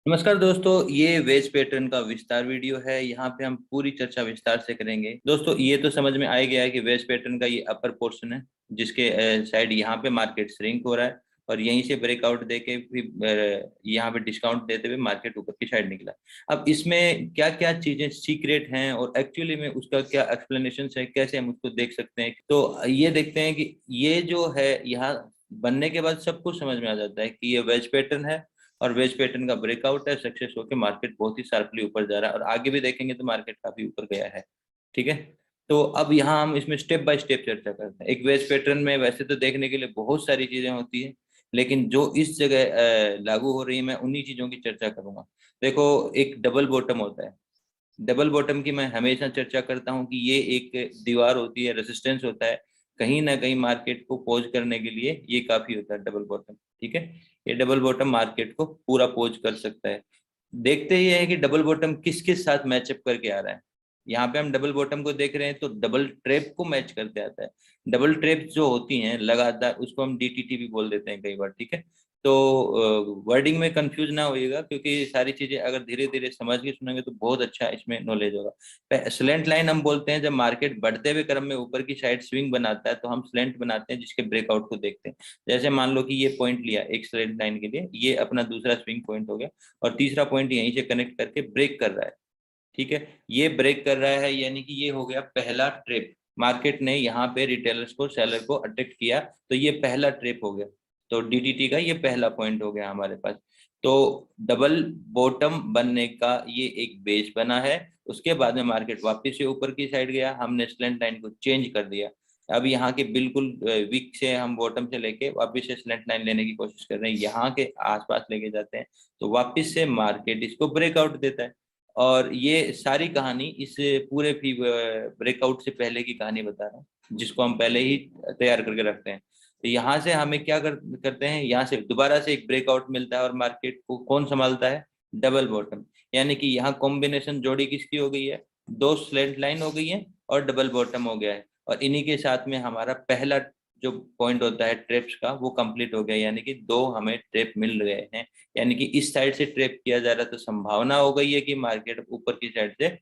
नमस्कार दोस्तों, ये वेज पैटर्न का विस्तार वीडियो है। यहाँ पे हम पूरी चर्चा विस्तार से करेंगे। दोस्तों, ये तो समझ में आ गया है कि वेज पैटर्न का ये अपर पोर्शन है, जिसके साइड यहाँ पे मार्केट श्रिंक हो रहा है और यहीं से ब्रेकआउट देके फिर यहाँ पे डिस्काउंट देते हुए मार्केट ऊपर की साइड निकला। अब इसमें क्या क्या चीजें सीक्रेट हैं और एक्चुअली में उसका क्या एक्सप्लेनेशन है, कैसे हम उसको देख सकते हैं, तो ये देखते हैं कि ये जो है यहाँ बनने के बाद सब कुछ समझ में आ जाता है कि ये वेज पैटर्न है और वेज पैटर्न का ब्रेकआउट है, सक्सेस होकर मार्केट बहुत ही शार्पली ऊपर जा रहा है और आगे भी देखेंगे तो मार्केट काफी ऊपर गया है। ठीक है, तो अब यहाँ हम इसमें स्टेप बाय स्टेप चर्चा करते हैं। एक वेज पैटर्न में वैसे तो देखने के लिए बहुत सारी चीजें होती है, लेकिन जो इस जगह लागू हो रही है मैं उन्हीं चीजों की चर्चा करूंगा। देखो, एक डबल बॉटम होता है। डबल बॉटम की मैं हमेशा चर्चा करता हूँ कि ये एक दीवार होती है, रेजिस्टेंस होता है। कहीं ना कहीं मार्केट को पोज करने के लिए ये काफी होता है डबल बॉटम। ठीक है, ये डबल बॉटम मार्केट को पूरा पोज कर सकता है। देखते ही है कि डबल बॉटम किस किस साथ मैचअप करके आ रहा है। यहाँ पे हम डबल बॉटम को देख रहे हैं तो डबल ट्रेप को मैच करते आता है। डबल ट्रेप जो होती हैं लगातार, उसको हम डीटीटी भी बोल देते हैं कई बार। ठीक है, तो वर्डिंग में कंफ्यूज ना होइएगा, क्योंकि ये सारी चीजें अगर धीरे धीरे समझ के सुनेंगे तो बहुत अच्छा इसमें नॉलेज होगा। स्लेंट लाइन हम बोलते हैं जब मार्केट बढ़ते हुए क्रम में ऊपर की साइड स्विंग बनाता है तो हम स्लेंट बनाते हैं जिसके ब्रेकआउट को देखते हैं। जैसे मान लो कि ये पॉइंट लिया एक स्लेंट लाइन के लिए, ये अपना दूसरा स्विंग पॉइंट हो गया और तीसरा पॉइंट यहीं से कनेक्ट करके ब्रेक कर रहा है। ठीक है, ये ब्रेक कर रहा है यानी कि ये हो गया पहला ट्रेप। मार्केट ने यहाँ पे रिटेलर्स को, सेलर को अट्रैक्ट किया, तो ये पहला ट्रेप हो गया। तो डीटीटी का ये पहला पॉइंट हो गया हमारे पास। तो डबल बॉटम बनने का ये एक बेस बना है। उसके बाद में मार्केट वापस से ऊपर की साइड गया, हमने स्लैंट लाइन को चेंज कर दिया। अब यहाँ के बिल्कुल वीक से हम बॉटम से लेके वापस से स्लैंट लाइन लेने की कोशिश कर रहे हैं, यहाँ के आसपास लेके जाते हैं तो वापस से मार्केट इसको ब्रेकआउट देता है। और ये सारी कहानी इस पूरे ब्रेकआउट से पहले की कहानी बता रहा हूँ, जिसको हम पहले ही तैयार करके रखते हैं। तो यहाँ से हमें क्या करते हैं, यहाँ से दोबारा से एक ब्रेकआउट मिलता है और मार्केट को कौन संभालता है, डबल बॉटम। यानी कि यहाँ कॉम्बिनेशन जोड़ी किसकी हो गई है, दो स्लेंट लाइन हो गई है और डबल बॉटम हो गया है। और इन्हीं के साथ में हमारा पहला जो पॉइंट होता है ट्रेप्स का वो कंप्लीट हो गया, यानी कि दो हमें ट्रेप मिल गए हैं। यानी कि इस साइड से ट्रेप किया जा रहा है तो संभावना हो गई है कि मार्केट ऊपर की साइड से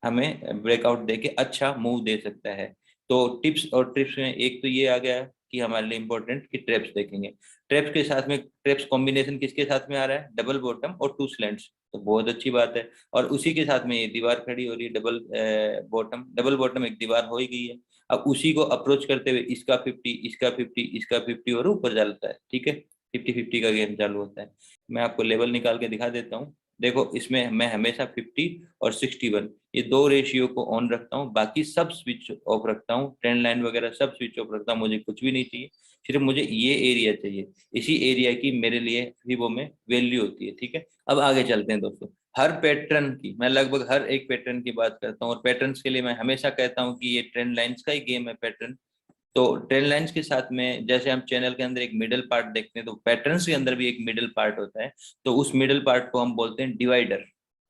हमें ब्रेकआउट देके अच्छा मूव दे सकता है। तो टिप्स और ट्रिप्स में एक तो ये आ गया कि हमारे लिए इंपॉर्टेंट कि ट्रेप्स देखेंगे। ट्रेप्स के साथ में ट्रेप्स कॉम्बिनेशन किसके साथ में आ रहा है, डबल बॉटम और टू स्लैंट्स, तो बहुत अच्छी बात है। और उसी के साथ में ये दीवार खड़ी हो रही है, डबल बॉटम एक दीवार हो ही गई है। अब उसी को अप्रोच करते हुए इसका 50, इसका 50, इसका 50 और ऊपर चलता है। ठीक है, 50-50 का गेम चालू होता है। मैं आपको लेवल निकाल के दिखा देता हूँ। देखो, इसमें मैं हमेशा 50 और 61 ये दो रेशियो को ऑन रखता हूँ, बाकी सब स्विच ऑफ रखता हूँ। ट्रेंड लाइन वगैरह सब स्विच ऑफ रखता हूँ, मुझे कुछ भी नहीं चाहिए, सिर्फ मुझे ये एरिया चाहिए। इसी एरिया की मेरे लिए विवो में वैल्यू होती है। ठीक है, अब आगे चलते हैं दोस्तों। हर पैटर्न की, मैं लगभग हर एक पैटर्न की बात करता हूँ और पैटर्न्स के लिए मैं हमेशा कहता हूँ कि ये ट्रेंड लाइंस का ही गेम है पैटर्न। तो ट्रेंड लाइंस के साथ में जैसे हम चैनल के अंदर एक मिडल पार्ट देखते हैं, तो पैटर्न्स के अंदर भी एक मिडल पार्ट होता है। तो उस मिडल पार्ट को हम बोलते हैं डिवाइडर।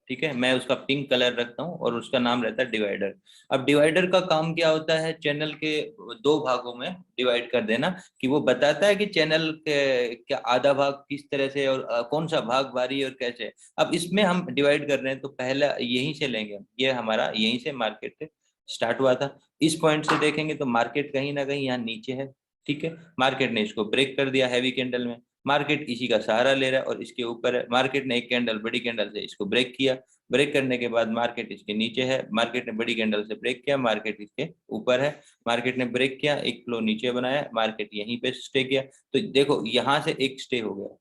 ठीक है, मैं उसका पिंक कलर रखता हूँ और उसका नाम रहता है डिवाइडर। अब डिवाइडर का काम क्या होता है, चैनल के दो भागों में डिवाइड कर देना। कि वो बताता है कि चैनल के क्या आधा भाग किस तरह से और कौन सा भाग भारी है और कैसे है। अब इसमें हम डिवाइड कर रहे हैं तो पहला यहीं से लेंगे, ये हमारा यहीं से मार्केट स्टार्ट हुआ था। इस पॉइंट से देखेंगे तो मार्केट कहीं ना कहीं यहाँ नीचे है। ठीक है, मार्केट ने इसको ब्रेक कर दिया हैवी कैंडल में, मार्केट इसी का सहारा ले रहा है और इसके ऊपर है। मार्केट ने एक कैंडल, बड़ी कैंडल से इसको ब्रेक किया, ब्रेक करने के बाद मार्केट इसके नीचे है। मार्केट ने बड़ी कैंडल से ब्रेक किया, मार्केट इसके ऊपर है। मार्केट ने ब्रेक किया, एक फ्लो नीचे बनाया, मार्केट यहीं पे स्टे किया। तो देखो, यहाँ से एक स्टे हो गया,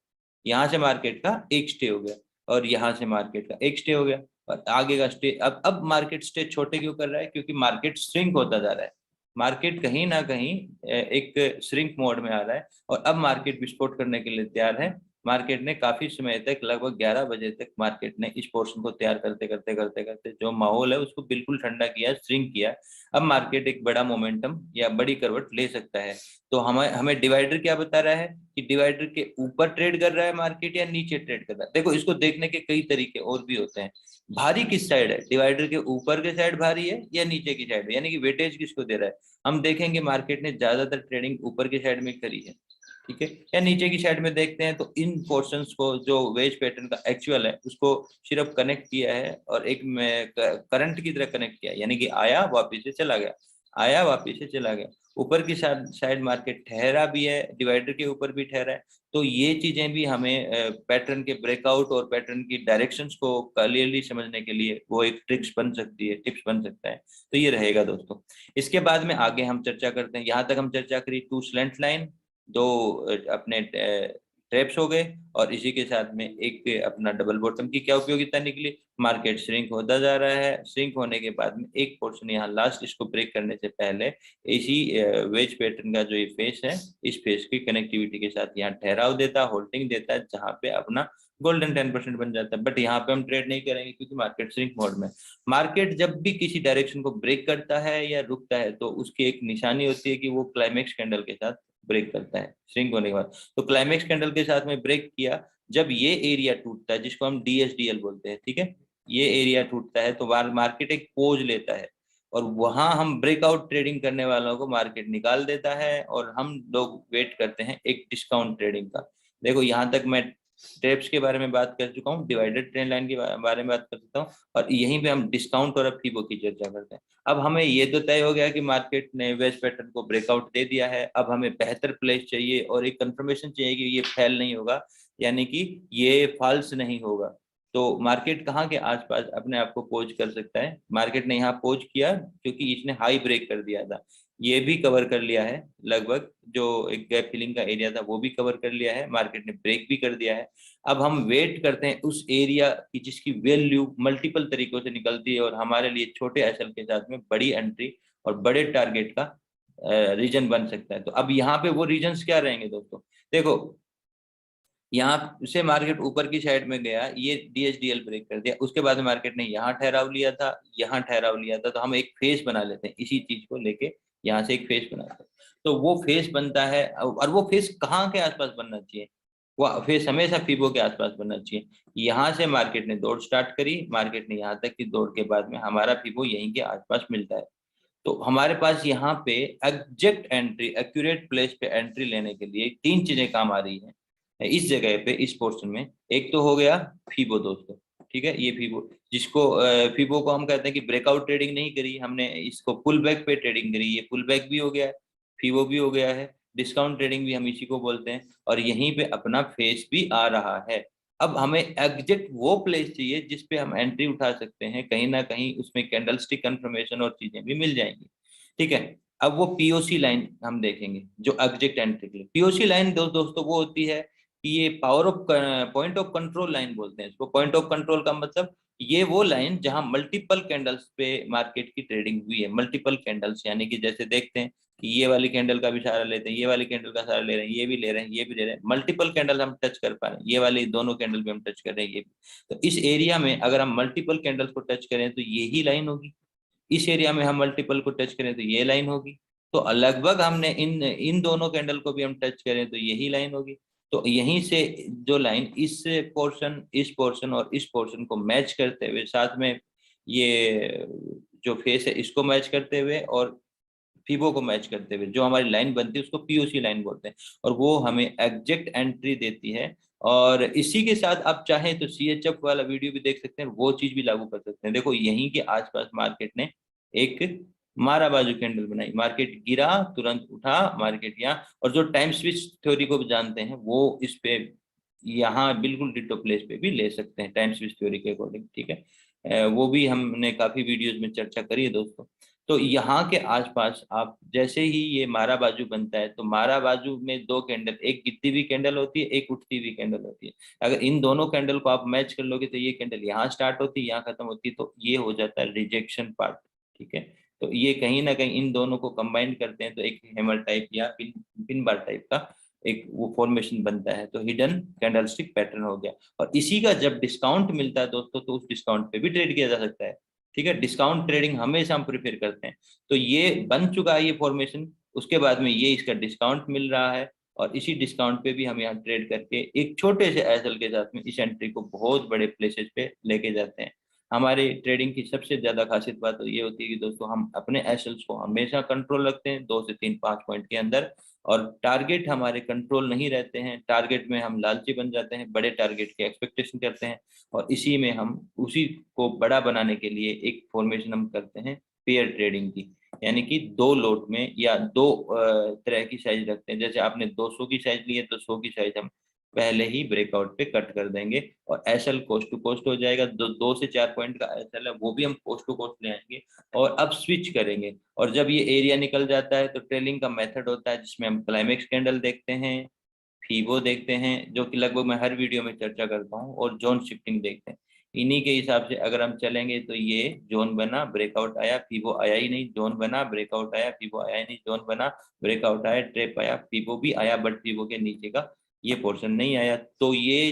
यहाँ से मार्केट का एक स्टे हो गया और यहाँ से मार्केट का एक स्टे हो गया और आगे का स्टे। अब मार्केट स्टे छोटे क्यों कर रहा है, क्योंकि मार्केट श्रिंक होता जा रहा है। मार्केट कहीं ना कहीं एक श्रिंक मोड में आ रहा है और अब मार्केट विस्फोट करने के लिए तैयार है। मार्केट ने काफी समय तक, लगभग 11 बजे तक मार्केट ने इस पोर्शन को तैयार करते करते करते करते जो माहौल है उसको बिल्कुल ठंडा किया, श्रिंक किया। अब मार्केट एक बड़ा मोमेंटम या बड़ी करवट ले सकता है। तो हमें हमें डिवाइडर क्या बता रहा है कि डिवाइडर के ऊपर ट्रेड कर रहा है मार्केट या नीचे ट्रेड कर रहा है। देखो, इसको देखने के कई तरीके और भी होते हैं। भारी किस साइड है, डिवाइडर के ऊपर के साइड भारी है या नीचे की साइड, यानी कि वेटेज किसको दे रहा है। हम देखेंगे मार्केट ने ज्यादातर ट्रेडिंग ऊपर की साइड में करी है। ठीक है। या नीचे की साइड में देखते हैं तो इन पोर्शंस को जो वेज पैटर्न का एक्चुअल है उसको सिर्फ कनेक्ट किया है और एक में करंट की तरह कनेक्ट किया, यानी कि आया वापिस से चला गया, आया वापिस से चला गया। ऊपर की साइड मार्केट ठहरा भी है, डिवाइडर के ऊपर भी ठहरा है। तो ये चीजें भी हमें पैटर्न के ब्रेकआउट और पैटर्न की डायरेक्शंस को क्लियरली समझने के लिए वो एक ट्रिक्स बन सकती है, टिप्स बन सकता है। तो ये रहेगा दोस्तों। इसके बाद में आगे हम चर्चा करते हैं। यहाँ तक हम चर्चा करी टू स्लेंट लाइन, दो अपने ट्रैप्स हो गए, और इसी के साथ में एक अपना डबल बॉटम की क्या उपयोगिता निकली। मार्केट श्रिंक होता जा रहा है, श्रिंक होने के बाद में एक पोर्शन यहाँ लास्ट, इसको ब्रेक करने से पहले इसी वेज पैटर्न का जो ये फेस है, इस फेस की कनेक्टिविटी के साथ यहाँ ठहराव देता, होल्डिंग देता है, जहाँ पे अपना गोल्डन 10% बन जाता है। बट यहाँ पे हम ट्रेड नहीं करेंगे क्योंकि मार्केट श्रिंक मोड में। मार्केट जब भी किसी डायरेक्शन को ब्रेक करता है या रुकता है तो उसकी एक निशानी होती है कि वो क्लाइमेक्स कैंडल के साथ ब्रेक करता है श्रिंक होने के बाद। तो क्लाइमेक्स कैंडल के साथ में ब्रेक किया, जब ये एरिया टूटता है जिसको हम DSDL बोलते हैं, ठीक है, ये एरिया टूटता है तो मार्केट एक पोज लेता है, और वहां हम ब्रेकआउट ट्रेडिंग करने वालों को मार्केट निकाल देता है, और हम लोग वेट करते हैं एक डिस्काउंट ट्रेडिंग का। देखो यहाँ तक मैं स्टेप्स के बारे में बात कर चुका हूँ, डिवाइडेड ट्रेंड लाइन के बारे में बात कर सकता हूँ, और यहीं पे हम डिस्काउंट और फीबो की चर्चा करते हैं। अब हमें ये तो तय हो गया कि मार्केट ने वेज पैटर्न को ब्रेकआउट दे दिया है। अब हमें बेहतर प्लेस चाहिए और एक कंफर्मेशन चाहिए कि ये फेल नहीं होगा, यानी कि ये फॉल्स नहीं होगा। तो मार्केट कहाँ के आसपास अपने आप को पोज कर सकता है। मार्केट ने यहाँ पोज किया क्योंकि इसने हाई ब्रेक कर दिया था, ये भी कवर कर लिया है लगभग, जो एक गैप फिलिंग का एरिया था वो भी कवर कर लिया है, मार्केट ने ब्रेक भी कर दिया है। अब हम वेट करते हैं उस एरिया की जिसकी वैल्यू मल्टीपल तरीकों से निकलती है और हमारे लिए छोटे एसएल के साथ में बड़ी एंट्री और बड़े टारगेट का रीजन बन सकता है। तो अब यहाँ पे वो रीजन्स क्या रहेंगे दोस्तों। देखो यहाँ से मार्केट ऊपर की साइड में गया, ये DSDL ब्रेक कर दिया, उसके बाद मार्केट ने यहाँ ठहराव लिया था, यहाँ ठहराव लिया था। तो हम एक फेस बना लेते हैं इसी चीज को लेके, यहाँ से एक फेस बनाते हैं। तो वो फेस बनता है, और वो फेस कहाँ के आसपास बनना चाहिए, वो फेस हमेशा फीबो के आसपास बनना चाहिए। यहाँ से मार्केट ने दौड़ स्टार्ट करी, मार्केट ने यहाँ तक की दौड़ के बाद में हमारा फीबो यहीं के आसपास मिलता है। तो हमारे पास यहाँ पे एग्जैक्ट एंट्री, एक्यूरेट प्लेस पे एंट्री लेने के लिए तीन चीजें काम आ रही है इस जगह पे, इस पोर्शन में। एक तो हो गया फीबो दोस्तों, ठीक है, ये फीबो, जिसको फीबो को हम कहते हैं कि ब्रेकआउट ट्रेडिंग नहीं करी हमने, इसको पुल बैक पे ट्रेडिंग करी, ये पुल बैक भी हो गया है, फीबो भी हो गया है, डिस्काउंट ट्रेडिंग भी हम इसी को बोलते हैं, और यहीं पे अपना फेस भी आ रहा है। अब हमें एग्जैक्ट वो प्लेस चाहिए जिसपे हम एंट्री उठा सकते हैं, कहीं ना कहीं उसमें कैंडलस्टिक कंफर्मेशन और चीजें भी मिल जाएंगी, ठीक है। अब वो पीओसी लाइन हम देखेंगे जो एग्जैक्ट एंट्री के लिए। पीओसी लाइन दोस्तों वो होती है कि ये power of point of control line बोलते हैं इसको। पॉइंट ऑफ कंट्रोल का मतलब ये वो लाइन जहां मल्टीपल कैंडल्स पे मार्केट की ट्रेडिंग हुई है। मल्टीपल कैंडल्स यानी कि जैसे देखते हैं कि ये वाली कैंडल का भी सहारा लेते हैं, ये वाली कैंडल का सहारा ले रहे हैं, ये भी ले रहे हैं, ये भी ले रहे हैं, मल्टीपल कैंडल हम टच कर पा रहे हैं, ये वाली दोनों कैंडल भी हम टच कर रहे हैं, ये भी। तो इस एरिया में अगर हम मल्टीपल कैंडल्स को टच करें तो ये ही लाइन होगी, इस एरिया में हम मल्टीपल को टच करें तो ये लाइन होगी। तो लगभग हमने इन इन दोनों कैंडल को भी हम टच करें तो यही लाइन होगी। तो यहीं से जो लाइन इस पोर्शन और इस पोर्शन को मैच करते हुए, साथ में ये जो फेस है इसको मैच करते हुए और फीबो को मैच करते हुए जो हमारी लाइन बनती है उसको पीओसी लाइन बोलते हैं, और वो हमें एग्जैक्ट एंट्री देती है। और इसी के साथ आप चाहें तो CHF वाला वीडियो भी देख सकते हैं, वो चीज भी लागू कर सकते हैं। देखो यहीं के आसपास मार्केट ने एक मारा बाजू कैंडल बनाई, मार्केट गिरा, तुरंत उठा मार्केट यहाँ, और जो टाइम स्विच थ्योरी को भी जानते हैं वो इस पे यहाँ बिल्कुल डिटो प्लेस पे भी ले सकते हैं टाइम स्विच थ्योरी के अकॉर्डिंग, ठीक है। वो भी हमने काफी वीडियोस में चर्चा करी है दोस्तों। तो यहाँ के आसपास आप जैसे ही ये मारा बाजू बनता है तो मारा बाजू में दो कैंडल, एक गिरती हुई कैंडल होती है, एक उठती हुई कैंडल होती है। अगर इन दोनों कैंडल को आप मैच कर लोगे तो ये कैंडल यहाँ स्टार्ट होती है, यहाँ खत्म होती है, तो ये हो जाता है रिजेक्शन पार्ट, ठीक है। तो ये कहीं ना कहीं इन दोनों को कंबाइन करते हैं तो एक हैमर टाइप या पिन बार टाइप का एक वो फॉर्मेशन बनता है, तो हिडन कैंडलस्टिक पैटर्न हो गया। और इसी का जब डिस्काउंट मिलता है दोस्तों तो उस डिस्काउंट पे भी ट्रेड किया जा सकता है, ठीक है। डिस्काउंट ट्रेडिंग हमेशा हम प्रेफर करते हैं। तो ये बन चुका है ये फॉर्मेशन, उसके बाद में ये इसका डिस्काउंट मिल रहा है, और इसी डिस्काउंट पे भी हम यहाँ ट्रेड करके एक छोटे से एसएल के साथ में इस एंट्री को बहुत बड़े प्लेसेस पे लेके जाते हैं। हमारे ट्रेडिंग की सबसे ज्यादा खासियत बात तो ये होती है कि दोस्तों हम अपने एसएल्स को हमेशा कंट्रोल रखते हैं, 2 से 3 5 पॉइंट के अंदर, और टारगेट हमारे कंट्रोल नहीं रहते हैं, टारगेट में हम लालची बन जाते हैं, बड़े टारगेट के एक्सपेक्टेशन करते हैं, और इसी में हम उसी को बड़ा बनाने के लिए एक फॉर्मेशन हम करते हैं पेयर ट्रेडिंग की, यानी कि 2 लोट में या 2 तरह की साइज रखते हैं। जैसे आपने 200 की साइज ली है तो 100 की साइज हम पहले ही ब्रेकआउट पे कट कर देंगे, और एसएल कोस्ट टू कोस्ट हो जाएगा। 2 से 4 पॉइंट का एसएल है वो भी हम कोस्ट टू कोस्ट ले आएंगे, और अब स्विच करेंगे। और जब ये एरिया निकल जाता है तो ट्रेलिंग का मेथड होता है जिसमें हम क्लाइमेक्स कैंडल देखते हैं, फीबो देखते हैं जो कि लगभग मैं हर वीडियो में चर्चा करता हूँ, और जोन शिफ्टिंग देखते हैं। इन्हीं के हिसाब से अगर हम चलेंगे तो ये जोन बना, ब्रेकआउट आया, फीबो आया ही नहीं, जोन बना, ब्रेकआउट आया, फीबो आया ही नहीं, जोन बना, ब्रेकआउट आया, ट्रेप आया, फीबो भी आया, बट फीबो के नीचे का ये पोर्शन नहीं आया। तो ये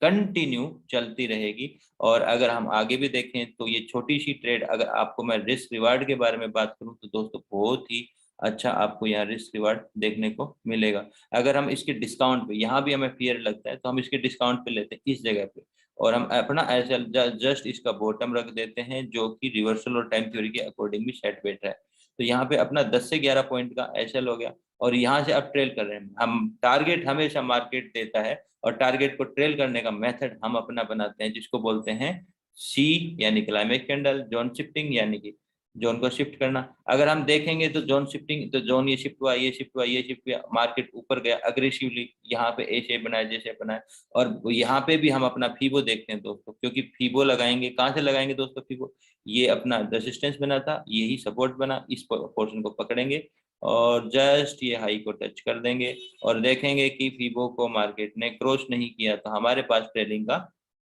कंटिन्यू चलती रहेगी। और अगर हम आगे भी देखें तो ये छोटी सी ट्रेड, अगर आपको मैं रिस्क रिवार्ड के बारे में बात करूं तो दोस्तों बहुत ही अच्छा आपको यहाँ रिस्क रिवार्ड देखने को मिलेगा। अगर हम इसके डिस्काउंट पे, यहाँ भी हमें फियर लगता है तो हम इसके डिस्काउंट पे लेते हैं इस जगह पे, और हम अपना ऐसा जस्ट इसका बॉटम रख देते हैं जो कि रिवर्सल और टाइम थ्योरी के अकॉर्डिंग भी सेट बैठ रहा है। तो यहाँ पे अपना 10 से 11 पॉइंट का एसएल हो गया, और यहाँ से अब ट्रेल कर रहे हैं हम। टारगेट हमेशा मार्केट देता है, और टारगेट को ट्रेल करने का मेथड हम अपना बनाते हैं जिसको बोलते हैं सी, यानी क्लाइमेक्स कैंडल, जोन शिफ्टिंग, यानी कि जोन को शिफ्ट करना। अगर हम देखेंगे तो जोन शिफ्टिंग, तो जोन ये शिफ्ट हुआ, ये शिफ्ट हुआ, ये शिफ्ट हुआ, मार्केट ऊपर गया अग्रेसिवली, यहाँ पे ए शेप बनाया, जैसे बनाया। और यहाँ पे भी हम अपना फीबो देखते हैं दोस्तों, क्योंकि फीबो लगाएंगे, कहाँ से लगाएंगे दोस्तों फीबो? ये अपना रेजिस्टेंस बना था, यही सपोर्ट बना, इस पोर्शन को पकड़ेंगे और जस्ट ये हाई को टच कर देंगे, और देखेंगे कि फीबो को मार्केट ने क्रॉस नहीं किया, तो हमारे पास ट्रेडिंग का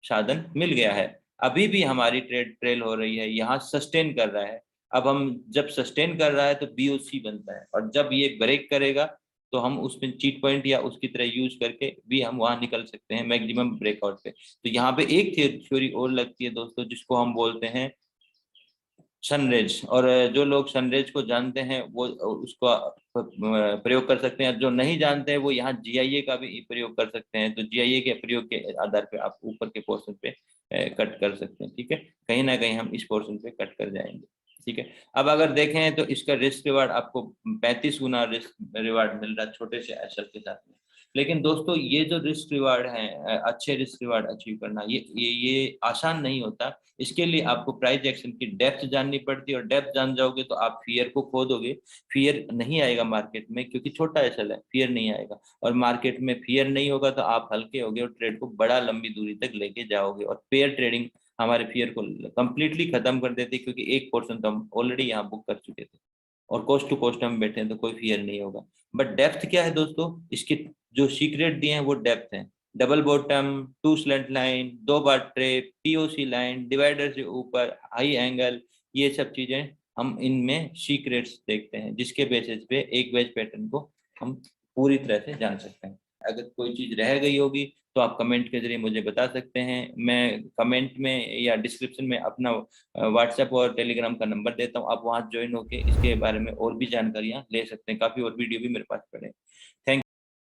साधन मिल गया है। अभी भी हमारी ट्रेड ट्रेल हो रही है, यहाँ सस्टेन कर रहा है। अब हम जब सस्टेन कर रहा है तो बीओसी बनता है, और जब ये ब्रेक करेगा तो हम उसमें चीट पॉइंट या उसकी तरह यूज करके भी हम वहां निकल सकते हैं मैक्सिमम ब्रेकआउट पे। तो यहाँ पे एक थ्योरी और लगती है दोस्तों जिसको हम बोलते हैं सनरेज, और जो लोग सनरेज को जानते हैं वो उसको प्रयोग कर सकते हैं, जो नहीं जानते हैं वो यहाँ जीआईए का भी प्रयोग कर सकते हैं। तो जीआईए के प्रयोग के आधार पे आप ऊपर के पोर्शन पे कट कर सकते हैं, ठीक है। कहीं ना कहीं हम इस पोर्शन पे कट कर जाएंगे, ठीक है। अब अगर देखें तो इसका रिस्क रिवार्ड आपको 35 गुना रिस्क रिवार्ड मिल रहा है छोटे से एसएल के साथ में। लेकिन दोस्तों ये जो रिस्क रिवार्ड है, अच्छे रिस्क रिवार्ड अचीव करना, ये आसान नहीं होता। इसके लिए आपको प्राइस एक्शन की डेप्थ जाननी पड़ती है, और डेप्थ जान जाओगे तो आप फियर को खो दोगे। फियर नहीं आएगा मार्केट में, क्योंकि छोटा एसएल है, फियर नहीं आएगा। और मार्केट में फियर नहीं होगा तो आप हल्के होगे और ट्रेड को बड़ा लंबी दूरी तक लेके जाओगे। और पेयर ट्रेडिंग हमारे फियर को कंप्लीटली खत्म कर देती है, क्योंकि एक पोर्शन तो हम ऑलरेडी यहाँ बुक कर चुके थे, और कोस्ट टू कोस्ट हम बैठे हैं तो कोई फियर नहीं होगा। बट डेप्थ क्या है दोस्तों, इसके जो सीक्रेट दिए हैं वो डेप्थ है। डबल बॉटम, 2 स्लैंट लाइन, 2 बार ट्रेप, पीओसी लाइन, डिवाइडर से ऊपर, हाई एंगल, ये सब चीजें हम इनमें सीक्रेट्स देखते हैं, जिसके बेसिस पे एक वेज पैटर्न को हम पूरी तरह से जान सकते हैं। अगर कोई चीज रह गई होगी तो आप कमेंट के जरिए मुझे बता सकते हैं। मैं कमेंट में या डिस्क्रिप्शन में अपना व्हाट्सएप और टेलीग्राम का नंबर देता हूँ, आप वहाँ ज्वाइन होकर इसके बारे में और भी जानकारियाँ ले सकते हैं। काफी और वीडियो भी मेरे पास पड़े। थैंक